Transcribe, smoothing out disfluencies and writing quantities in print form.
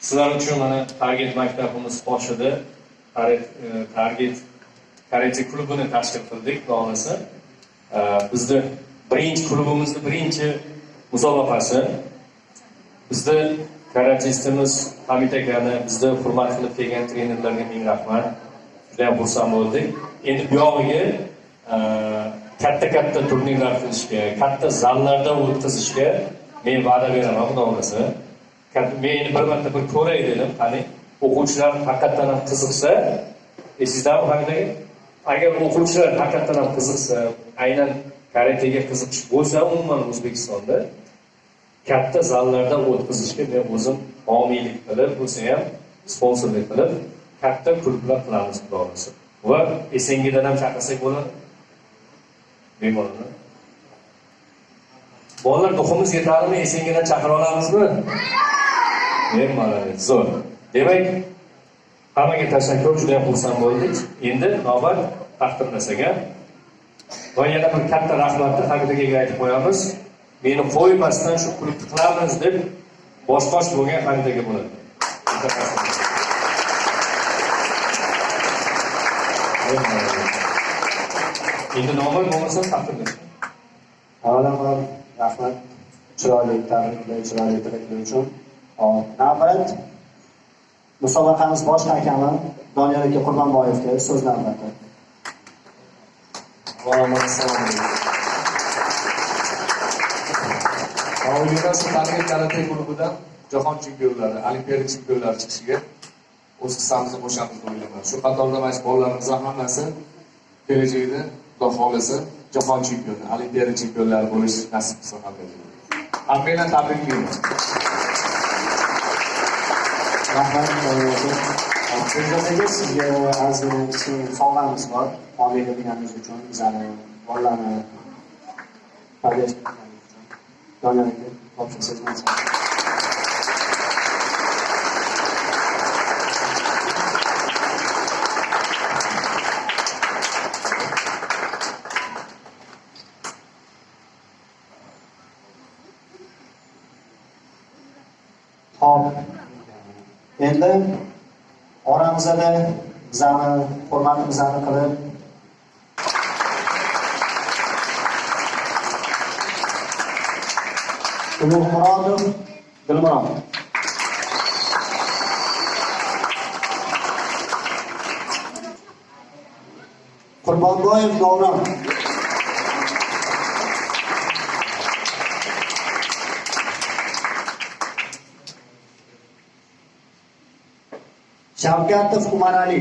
Sizlar uchun mana Target maktabimiz boshida Target karate klubini tashkil qildik, xohlasa. Bizda klubimizning birinchi musobaqasi. Bizda karatistimiz Hamid akani bizda hurmat qilib kelgan trenerlarga ming rahmat. Juda ham xursand bo'ldik. Endi bu yog'iga katta turnirlar qilishga, katta zallarda o'tkazishga men va'da beraman, xudo xolasa. Men bir marta ko'ray dedim, qani o'quvchilar haqiqatan ham qiziqsa, esingizdarmi Hamid aka? Agar o'quvchilar haqiqatan ham qiziqsa, aynan karatega qiziqish bo'lsa, umuman O'zbekistonda katta zallarda o'tkazishga men o'zim homiylik qilib, bo'lsa ham sponsorlik qilib, katta klublar qilamiz, xudo xolasa. Va Esengidan ham chaqirsak bo'ladi. Bemalol. Bolalar to'ximiz yetarli, Esengidan chaqira olamizmi? Bemalol, zo'r. Demak, hammaga tashakkur, juda ham xursand bo'ldik. Endi navbat taqdirlasaga va yana bir katta rahmatni Hamid akaga aytib qo'yamiz. Meni qo'ymasdan shu klubni qilamiz deb bosh bo'lgan Hamid aka bo'ladi. Endi navbat bo'lmasa taqdirlash. Avvalambor rahmat chiroyli tilaklar uchun. Navbat musobaqamiz bosh hakami Doniyor aka Qurbonboyevga so'z navbati. Assalomu alaykum. Target karate klubidan jahon chempionlari, olimpiada chempionlari chiqishiga o'z hissamizni qo'shamiz deb o'ylayman. Shu qatorda mana bolalarimizning hammasi kelajakda Xudo xolasa jahon chempioni, olimpiada chempionlari bo'lish nasib qilsa albatta. Hammanglarni tabriklayman. Rahmat. Sizga ozgina sovg'amiz bor. Homiylik qilganingiz uchun, bizlarni bolalarni tarbiyash qilganingiz uchun. Doniyor aka, topshirsangiz ma'lum. Hop. Endi oramizda bizlarni hurmatimizni qilib Ulug'murodov Dilmurod. Qurbonboyev Davron. Shavkatov Umarali.